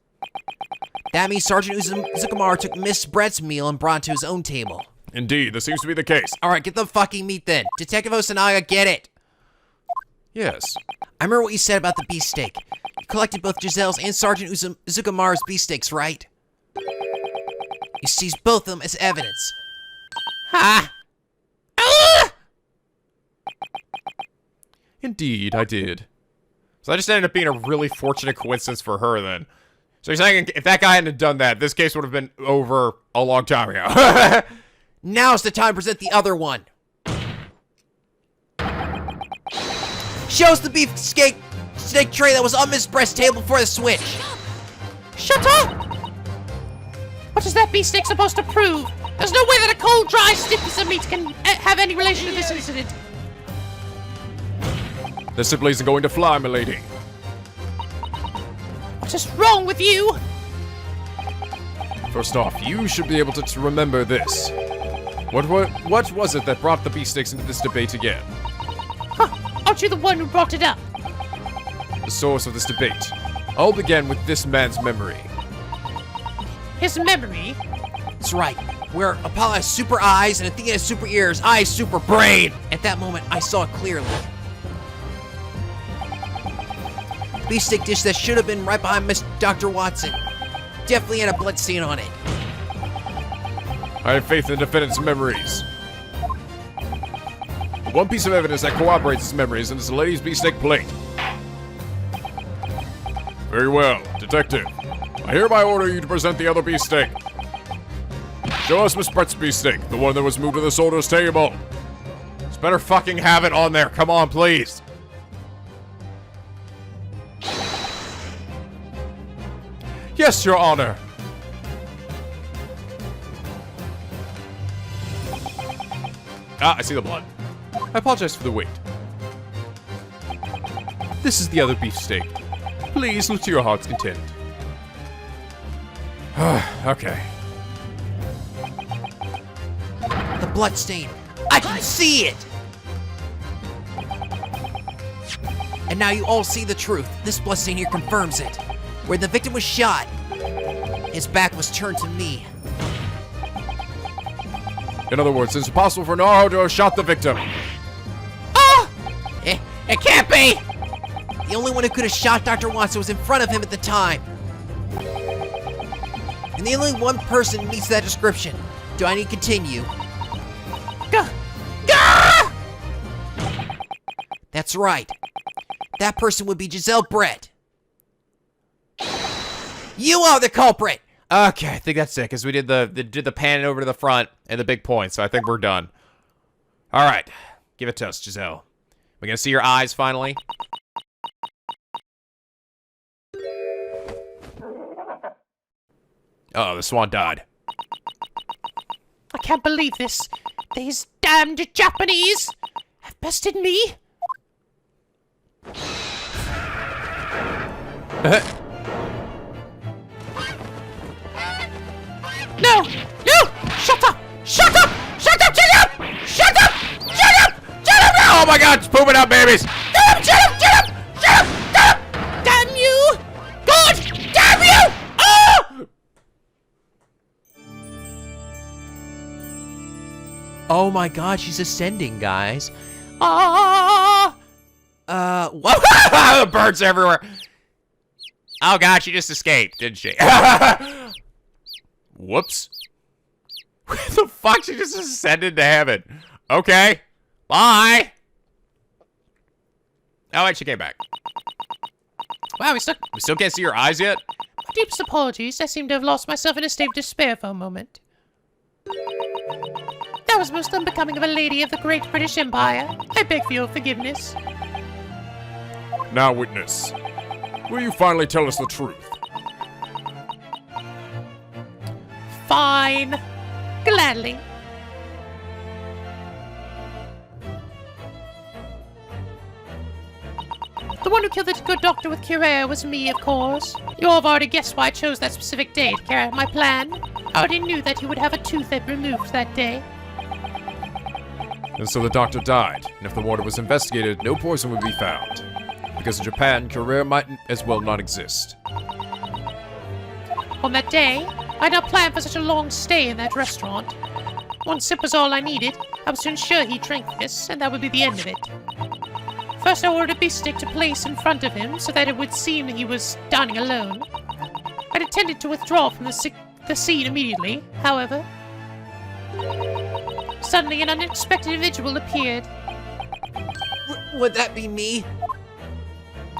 That means Sergeant Uzukamaro took Miss Brett's meal and brought it to his own table. Indeed, this seems to be the case. Alright, get the fucking meat then. Detective Osanaga, get it. Yes. I remember what you said about the beefsteak. You collected both Giselle's and Sergeant Uzukamaru's beefsteaks, right? You seized both of them as evidence. Ha! Indeed, I did. So that just ended up being a really fortunate coincidence for her then. So you're saying if that guy hadn't done that, this case would have been over a long time ago. Now's the time to present the other one. Shows the beefsteak tray that was on Miss Brett's table before the switch. Shut up! What is that beefsteak supposed to prove? There's no way that a cold, dry, stiff piece of meat can have any relation to this incident. This simply isn't going to fly, milady. What is wrong with you? First off, you should be able to remember this. What was it that brought the beefsteaks into this debate again? Huh, aren't you the one who brought it up? The source of this debate all began with this man's memory. His memory? That's right. Where Apollo has super eyes and Athena has super ears, I have super brain. At that moment, I saw it clearly. Beefsteak dish that should have been right behind Miss Dr. Watson. Definitely had a blood stain on it. I have faith in the defendant's memories. The one piece of evidence that corroborates his memories is this lady's beefsteak plate. Very well, detective. I hereby order you to present the other beefsteak. Show us Miss Brett's beefsteak, the one that was moved to the soldier's table. Just better fucking have it on there, come on, please. Yes, Your Honor. Ah, I see the blood. I apologize for the wait. This is the other beefsteak. Please look to your heart's content. Okay. The blood stain. I can see it! And now you all see the truth. This blood stain here confirms it. Where the victim was shot, his back was turned to me. In other words, it's impossible for Naruhodō to have shot the victim. Oh! It can't be! The only one who could have shot Dr. Watson was in front of him at the time. And the only one person meets that description. Do I need to continue? Gah! That's right. That person would be Giselle Brett. You are the culprit! Okay, I think that's it, because we did the pan over to the front and the big point, so I think we're done. All right, give it to us, Giselle. We're gonna see your eyes finally. Oh, the swan died. I can't believe this. These damned Japanese have bested me. No! No! Shut up! Shut up! Shut up! Shut up! Shut up! Shut up! Shut up! Oh my God, it's pooping out babies! Shut up! Shut up! Shut up! Shut up! Shut up! Damn you! God! Oh my god, she's ascending, guys. Ah! What? Birds everywhere. Oh god, she just escaped, didn't she? Whoops. Where the fuck? She just ascended to heaven. Okay. Bye. Oh, wait, she came back. Wow, We still can't see your eyes yet? my deepest apologies. I seem to have lost myself in a state of despair for a moment. That was most unbecoming of a lady of the Great British Empire. I beg for your forgiveness. Now, witness, will you finally tell us the truth? Fine. Gladly. The one who killed the good doctor with Curea was me, of course. You all have already guessed why I chose that specific day to carry out my plan. I already knew that he would have a tooth removed that day. And so the doctor died, and if the water was investigated, no poison would be found. Because in Japan, Korea might as well not exist. On that day, I had not planned for such a long stay in that restaurant. One sip was all I needed. I was to ensure he drank this, and that would be the end of it. First, I ordered a BEEFSTEAK to place in front of him so that it would seem that he was dining alone. I'd intended to withdraw from the scene immediately, however. Suddenly, an unexpected individual appeared. Would that be me?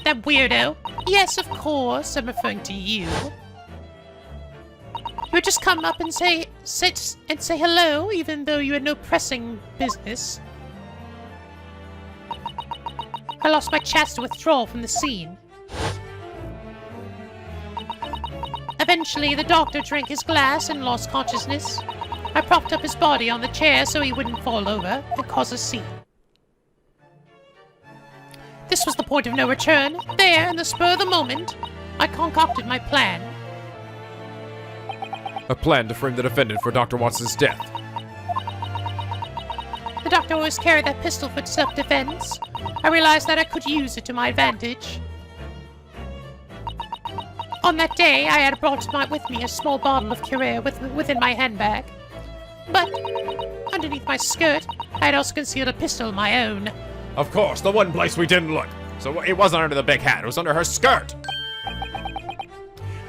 That weirdo. Yes, of course, I'm referring to you. You would just come up and say hello, even though you had no pressing business. I lost my chance to withdraw from the scene. Eventually, the doctor drank his glass and lost consciousness. I propped up his body on the chair so he wouldn't fall over and cause a scene. This was the point of no return. There, in the spur of the moment, I concocted my plan. A plan to frame the defendant for Dr. Watson's death. The doctor always carried that pistol for self-defense. I realized that I could use it to my advantage. On that day, I had brought with me a small bottle of Curea within my handbag. But underneath my skirt, I had also concealed a pistol of my own. Of course, the one place we didn't look. So it wasn't under the big hat, it was under her skirt.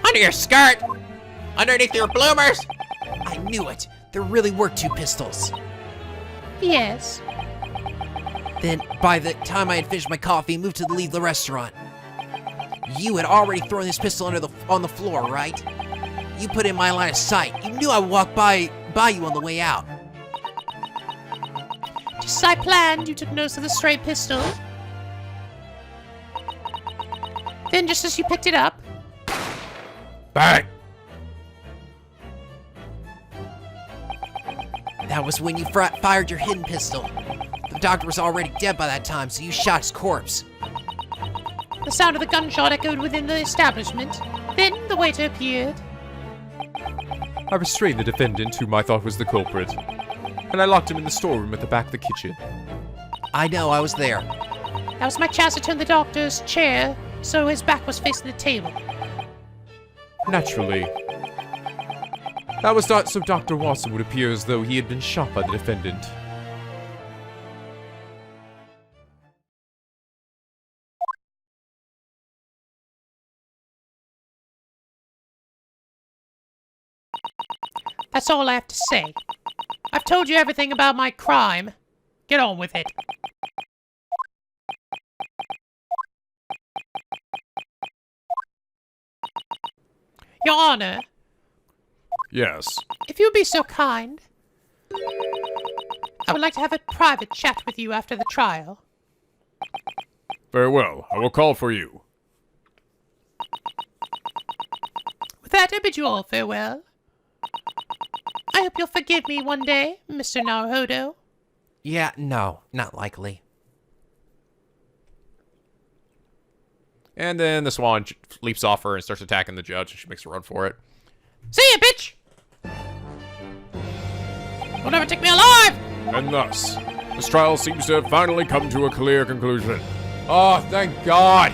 Under your skirt? Underneath your bloomers? I knew it. There really were two pistols. Yes. Then, by the time I had finished my coffee and moved to leave the restaurant, you had already thrown this pistol on the floor, right? You put it in my line of sight. You knew I would walk by you on the way out. Just as I planned, you took notice of the stray pistol. Then, just as you picked it up, Bang! That was when you fired your hidden pistol. The doctor was already dead by that time, so you shot his corpse. the sound of the gunshot echoed within the establishment. Then the waiter appeared. I restrained the defendant, whom I thought was the culprit, and I locked him in the storeroom at the back of the kitchen. I know, I was there. That was my chance to turn the doctor's chair so his back was facing the table. Naturally. That was so Dr. Watson would appear as though he had been shot by the defendant. That's all I have to say. I've told you everything about my crime. Get on with it. Your Honor, Yes. if you would be so kind, I would like to have a private chat with you after the trial. Very well. I will call for you. With that, I bid you all farewell. I hope you'll forgive me one day, Mr. Naruhodō. Yeah, no, not likely. And then the swan leaps off her and starts attacking the judge, and she makes a run for it. See ya, bitch! You'll never take me alive! And thus, this trial seems to have finally come to a clear conclusion. Oh, thank God!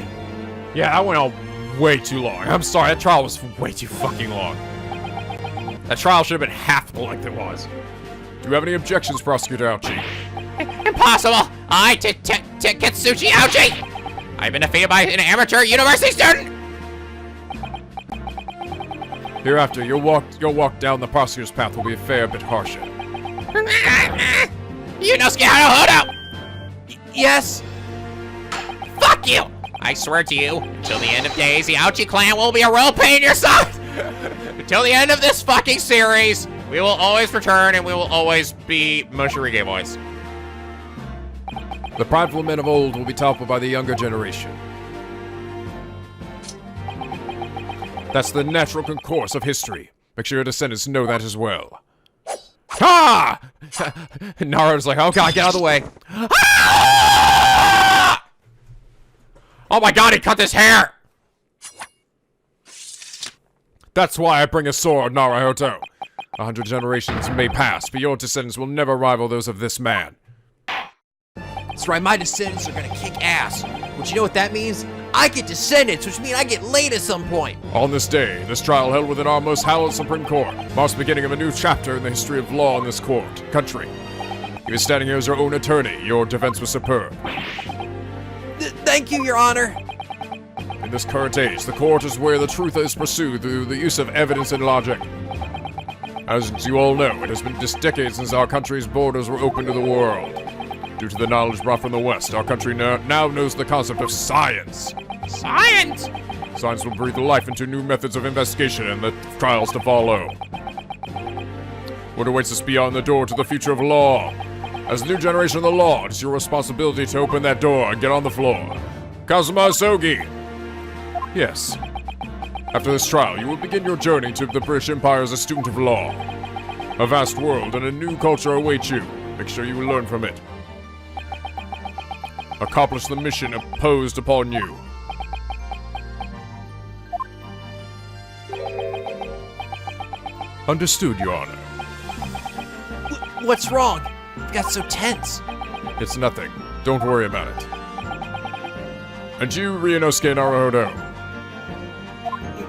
Yeah, that went on way too long. I'm sorry, that trial was way too fucking long. That trial should have been half the length it was. To you have any objections, Prosecutor Ouchie? Impossible! Ketsuchi Ouchie! I've been defeated by an amateur university student! Hereafter, your walk down the prosecutor's path will be a fair bit harsher. Ryuunosuke Naruhodō! Yes? Fuck you! I swear to you, until the end of days, the Ouchie clan will be a real pain in your side! Until the end of this fucking series, we will always return and we will always be Moshirige boys. The prideful men of old will be toppled by the younger generation. That's the natural concourse of history. Make sure your descendants know that as well. Ha! Naruto's like, oh god, get out of the way. Ah! Oh my god, he cut his hair! That's why I bring a sword, Naruhodō. 100 generations may pass, but your descendants will never rival those of this man. That's right, my descendants are gonna kick ass. But you know what that means? I get descendants, which means I get laid at some point. On this day, this trial held within our most hallowed Supreme Court marks the beginning of a new chapter in the history of law in this country. Even standing here as your own attorney, your defense was superb. Thank you, Your Honor. In this current age, the court is where the truth is pursued through the use of evidence and logic. As you all know, it has been just decades since our country's borders were open to the world. Due to the knowledge brought from the West, our country now knows the concept of science. Science! Science will breathe life into new methods of investigation and the trials to follow. What awaits us beyond the door to the future of law? As the new generation of the law, it is your responsibility to open that door and get on the floor. Kazuma Sogi! Yes. After this trial, you will begin your journey to the British Empire as a student of law. A vast world and a new culture await you. Make sure you learn from it. Accomplish the mission imposed upon you. Understood, Your Honor. What's wrong? You got so tense. It's nothing. Don't worry about it. And you, Ryuunosuke Naruhodō.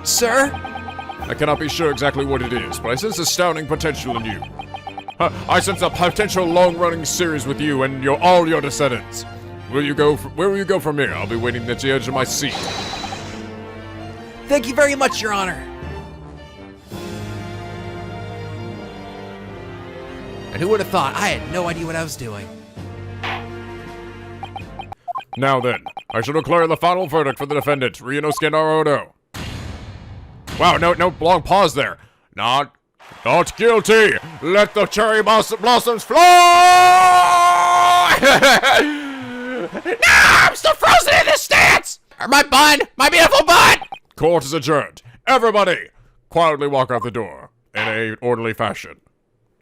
Sir? I cannot be sure exactly what it is, but I sense astounding potential in you. I sense a potential long-running series with you and all your descendants. Where will you go from here? I'll be waiting at the edge of my seat. Thank you very much, Your Honor. And who would have thought? I had no idea what I was doing. Now then, I shall declare the final verdict for the defendant, Ryuunosuke Naruhodō. Wow, no long pause there. Not guilty. Let the cherry blossoms fly! No, I'm still frozen in this stance! Or my bun! My beautiful bun! Court is adjourned. Everybody, quietly walk out the door in an orderly fashion.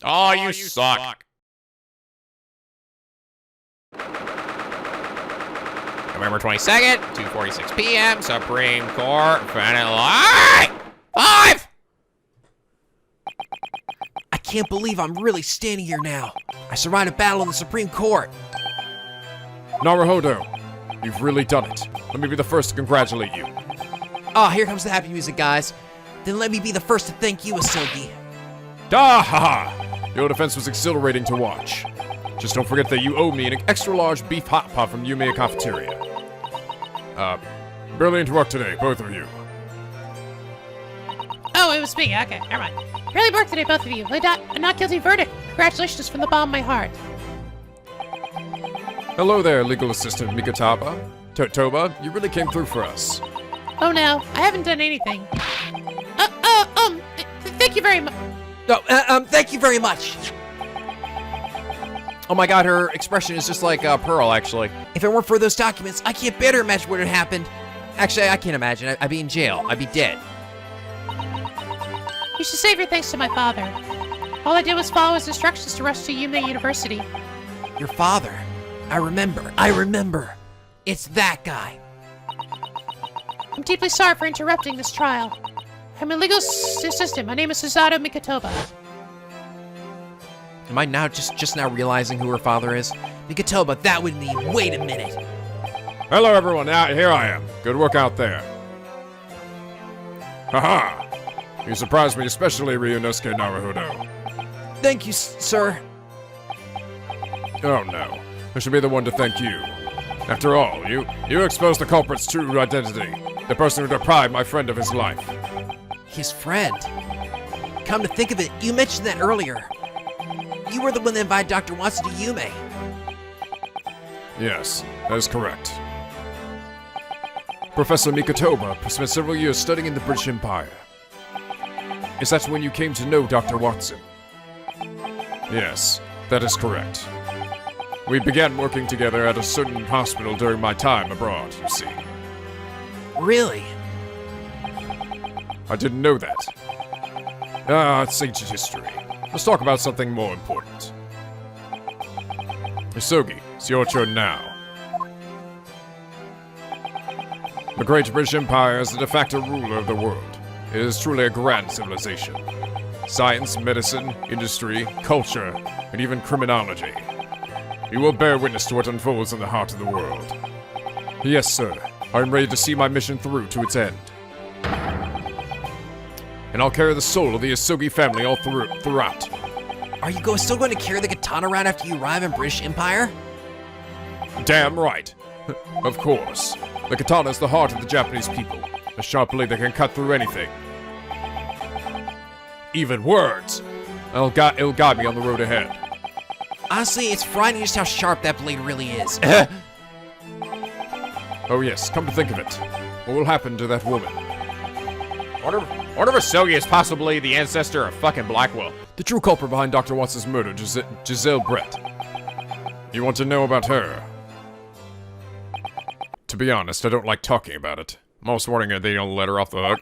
Oh, you suck. November 22nd, 2:46 p.m., Supreme Court, finale. 5! I can't believe I'm really standing here now. I survived a battle in the Supreme Court. Naruhodō, you've really done it. Let me be the first to congratulate you. Ah, here comes the happy music, guys. Then let me be the first to thank you, Asogi. Ha! Your defense was exhilarating to watch. Just don't forget that you owe me an extra-large beef hot pot from Yumeya Cafeteria. Brilliant work today, both of you. Oh, it was me. Okay, never mind. Really work today, both of you. A not guilty verdict. Congratulations from the bottom of my heart. Hello there, legal assistant Mikataba. Toba, you really came through for us. Oh no, I haven't done anything. Thank you very much. No, thank you very much. Oh my god, her expression is just like Pearl, actually. If it weren't for those documents, I can't better imagine what had happened. Actually, I can't imagine. I'd be in jail. I'd be dead. You should save your thanks to my father. All I did was follow his instructions to rush to Yume University. Your father? I remember. It's that guy. I'm deeply sorry for interrupting this trial. I'm a legal assistant. My name is Susato Mikatoba. Am I now just now realizing who her father is? Mikatoba, that would mean, wait a minute. Hello, everyone. Now, here I am. Good work out there. Haha! You surprised me, especially Ryuunosuke Naruhodō. Thank you, sir. Oh no, I should be the one to thank you. After all, you exposed the culprit's true identity. The person who deprived my friend of his life. His friend? Come to think of it, you mentioned that earlier. You were the one that invited Dr. Watson to Yume. Yes, that is correct. Professor Mikotoba spent several years studying in the British Empire. Is that when you came to know Dr. Watson? Yes, that is correct. We began working together at a certain hospital during my time abroad, you see. Really? I didn't know that. It's ancient history. Let's talk about something more important. Hisogi, it's your turn now. The Great British Empire is the de facto ruler of the world. It is truly a grand civilization. Science, medicine, industry, culture, and even criminology. You will bear witness to what unfolds in the heart of the world. Yes, sir. I am ready to see my mission through to its end. And I'll carry the soul of the Hisogi family all throughout. Are you still going to carry the katana around after you arrive in British Empire? Damn right. Of course. The katana is the heart of the Japanese people. A sharp blade that can cut through anything. Even words. It'll guide me on the road ahead. Honestly, it's frightening just how sharp that blade really is. Oh yes, come to think of it. What will happen to that woman? Wonder if Hisogi is possibly the ancestor of fucking Blackwell. The true culprit behind Dr. Watson's murder, Giselle Brett. You want to know about her? To be honest, I don't like talking about it. I'm almost wondering they don't let her off the hook.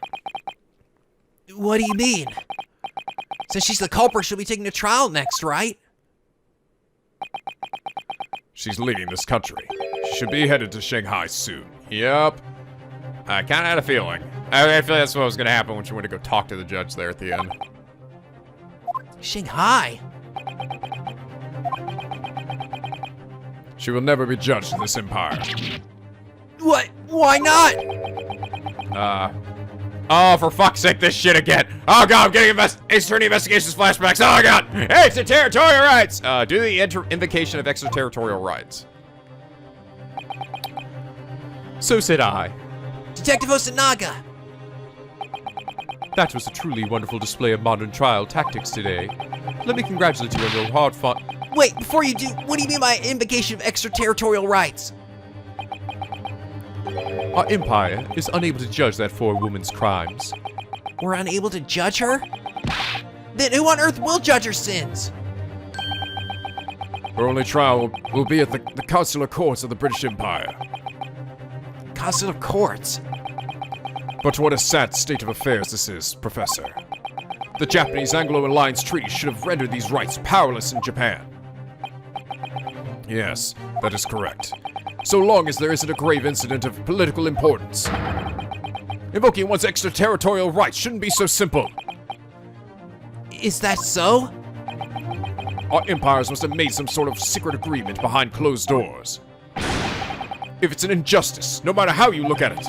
What do you mean? Since she's the culprit, she'll be taken to trial next, right? She's leaving this country. She should be headed to Shanghai soon. Yep. I kind of had a feeling. I feel like that's what was going to happen when she went to go talk to the judge there at the end. Shanghai? She will never be judged in this empire. What? Why not? Oh, for fuck's sake, this shit again. Oh god, I'm getting attorney investigations flashbacks. Oh god. Extraterritorial rights. Do the invocation of extraterritorial rights. So said I. Detective Osanaga! That was a truly wonderful display of modern trial tactics today. Let me congratulate you on your hard-fought... Wait, before you do, what do you mean by invocation of extraterritorial rights? Our empire is unable to judge that poor woman's crimes. We're unable to judge her? Then who on earth will judge her sins? Her only trial will be at the consular courts of the British Empire. Consular courts? But what a sad state of affairs this is, Professor. The Japanese Anglo Alliance Treaty should have rendered these rights powerless in Japan. Yes, that is correct. So long as there isn't a grave incident of political importance. Invoking one's extraterritorial rights shouldn't be so simple. Is that so? Our empires must have made some sort of secret agreement behind closed doors. If it's an injustice, no matter how you look at it.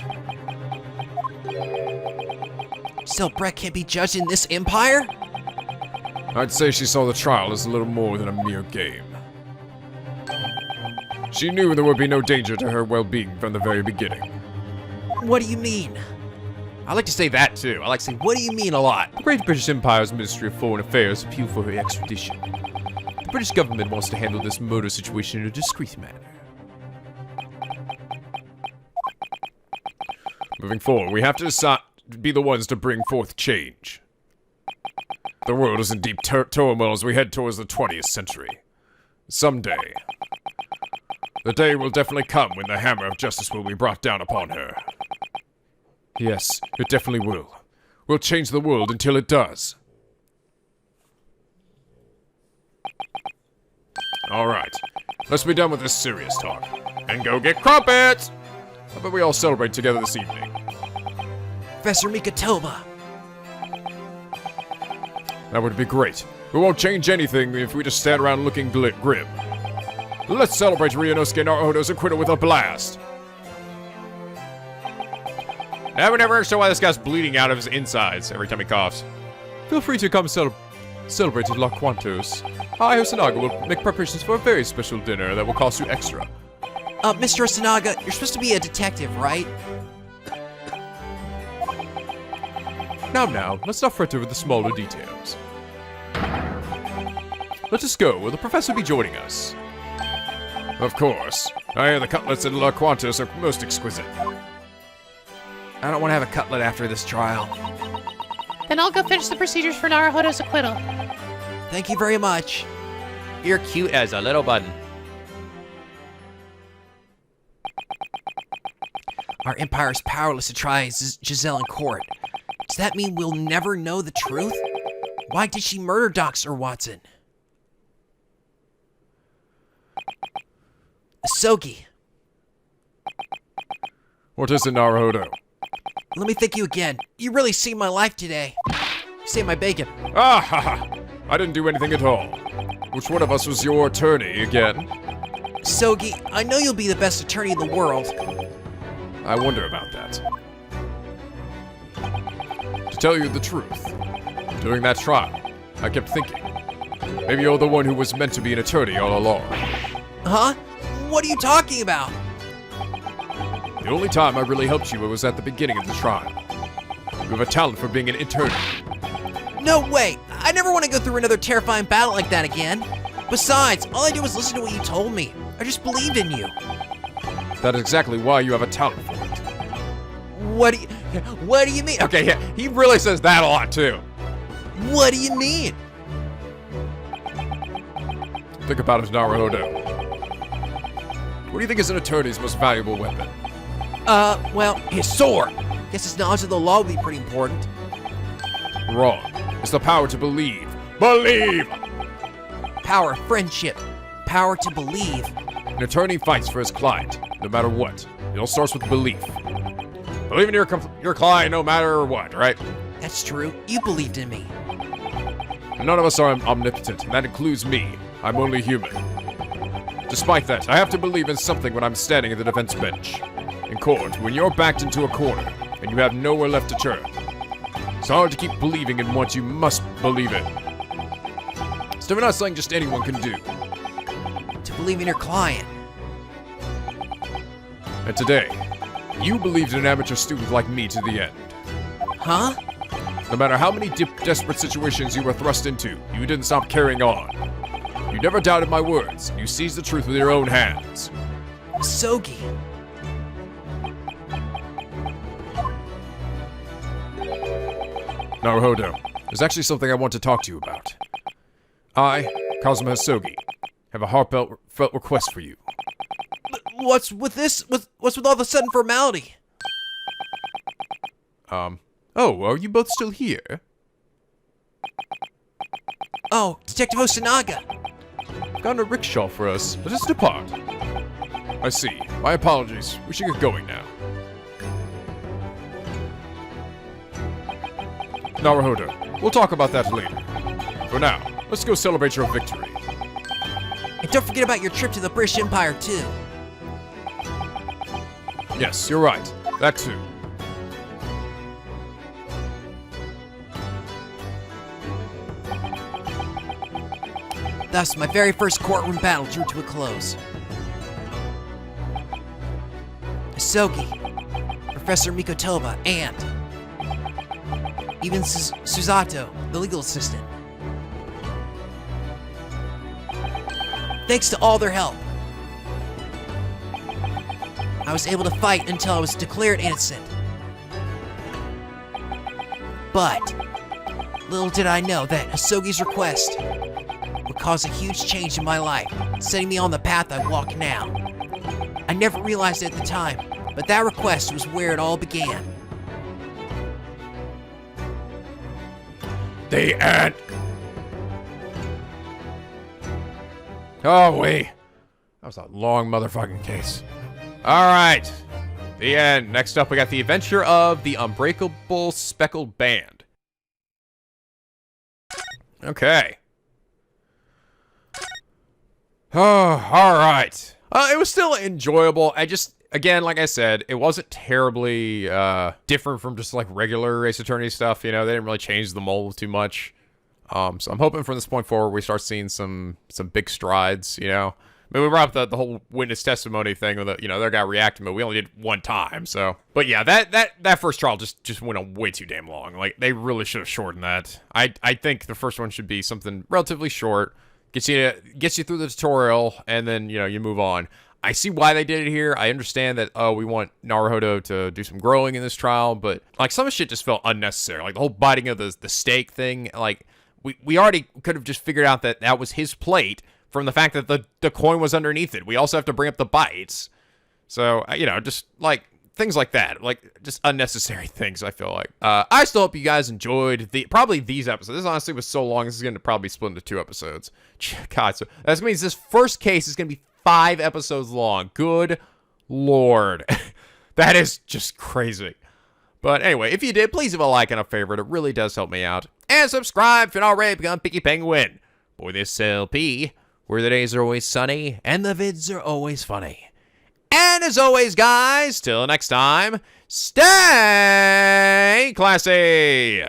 Still, Brett can't be judged in this empire? I'd say she saw the trial as a little more than a mere game. She knew there would be no danger to her well-being from the very beginning. What do you mean? I like to say that too. I like to say, what do you mean a lot? The Great British Empire's Ministry of Foreign Affairs appealed for her extradition. The British government wants to handle this murder situation in a discreet manner. Moving forward, we have to be the ones to bring forth change. The world is in deep turmoil as we head towards the 20th century. Someday, the day will definitely come when the hammer of justice will be brought down upon her. Yes, it definitely will. We'll change the world until it does. Alright, let's be done with this serious talk. And go get crumpets! How about we all celebrate together this evening? Professor Mikotoba. That would be great. We won't change anything if we just stand around looking grim. Let's celebrate Ryuunosuke Naruhodō's acquittal with a blast! I would never understand why this guy's bleeding out of his insides every time he coughs. Feel free to come celebrate. Celebrated La Quantos, I, Osanaga, will make preparations for a very special dinner that will cost you extra. Mr. Osanaga, you're supposed to be a detective, right? Now, let's not fret over the smaller details. Let us go, will the professor be joining us? Of course. I hear the cutlets at La Quantos are most exquisite. I don't want to have a cutlet after this trial. Then I'll go finish the procedures for Naruhodō's acquittal. Thank you very much. You're cute as a little button. Our empire is powerless to try Giselle in court. Does that mean we'll never know the truth? Why did she murder Dr. Watson? Sogi, What is it, Naruhodō? let me thank you again. You really saved my life today. Saved my bacon. Ah, ha, ha. I didn't do anything at all. Which one of us was your attorney again? Sogi, I know you'll be the best attorney in the world. I wonder about that. To tell you the truth, during that trial, I kept thinking, maybe you're the one who was meant to be an attorney all along. Huh? What are you talking about? The only time I really helped you was at the beginning of the trial. You have a talent for being an attorney. No way! I never want to go through another terrifying battle like that again. Besides, all I did was listen to what you told me. I just believed in you. That is exactly why you have a talent for it. What do you mean? Okay, yeah, he really says that a lot too. What do you mean? Think about it, Naruhodō. What do you think is an attorney's most valuable weapon? Well, his sword. Guess his knowledge of the law would be pretty important. Wrong. It's the power to believe. Believe! Power, friendship, power to believe. An attorney fights for his client, no matter what. It all starts with belief. Believe in your client no matter what, right? That's true. You believed in me. None of us are omnipotent, and that includes me. I'm only human. Despite that, I have to believe in something when I'm standing at the defense bench. In court, when you're backed into a corner, and you have nowhere left to turn, it's hard to keep believing in what you must believe in. It's definitely not something just anyone can do. To believe in your client. And today, you believed in an amateur student like me to the end. Huh? No matter how many desperate situations you were thrust into, you didn't stop carrying on. You never doubted my words. You seized the truth with your own hands. Sogi. Naruhodō, there's actually something I want to talk to you about. I, Kazuma Hisogi, have a heartfelt request for you. But what's with this? What's with all the sudden formality? Oh, are you both still here? Oh, Detective Osanaga. Got a rickshaw for us. Let us depart. I see. My apologies. We should get going now. Naruhodō, we'll talk about that later. For now, let's go celebrate your victory. And don't forget about your trip to the British Empire, too. Yes, you're right. That too. Thus, my very first courtroom battle drew to a close. Hisogi, Professor Mikotoba, and even Suzato, the legal assistant. Thanks to all their help, I was able to fight until I was declared innocent. But little did I know that Hisogi's request would cause a huge change in my life, setting me on the path I walk now. I never realized it at the time, but that request was where it all began. The end. Oh, wait. That was a long motherfucking case. All right, the end. Next up, we got the adventure of the Unbreakable Speckled Band. Okay. Oh, all right. It was still enjoyable. Again, like I said, it wasn't terribly different from just like regular Ace Attorney stuff. You know, they didn't really change the mold too much. So I'm hoping from this point forward we start seeing some big strides, you know. I mean, we brought up the whole witness testimony thing with the, you know, their guy reacting, but we only did one time, so. But yeah, that first trial just went on way too damn long. Like, they really should have shortened that. I think the first one should be something relatively short, gets you through the tutorial, and then, you know, you move on. I see why they did it here. I understand that, oh, we want Naruhodō to do some growing in this trial, but, like, some of the shit just felt unnecessary. Like, the whole biting of the steak thing, like, we already could have just figured out that that was his plate, from the fact that the coin was underneath it. We also have to bring up the bites. So, you know, just, like, things like that. Like, just unnecessary things, I feel like. I still hope you guys enjoyed probably these episodes. This honestly was so long, this is going to probably split into 2 episodes. God, so that means this first case is going to be 5 episodes long. Good Lord. That is just crazy. But anyway, if you did, please leave a like and a favorite. It really does help me out. And subscribe if you're not already become Picky Penguin. Boy, this LP, where the days are always sunny and the vids are always funny. And as always, guys, till next time, stay classy!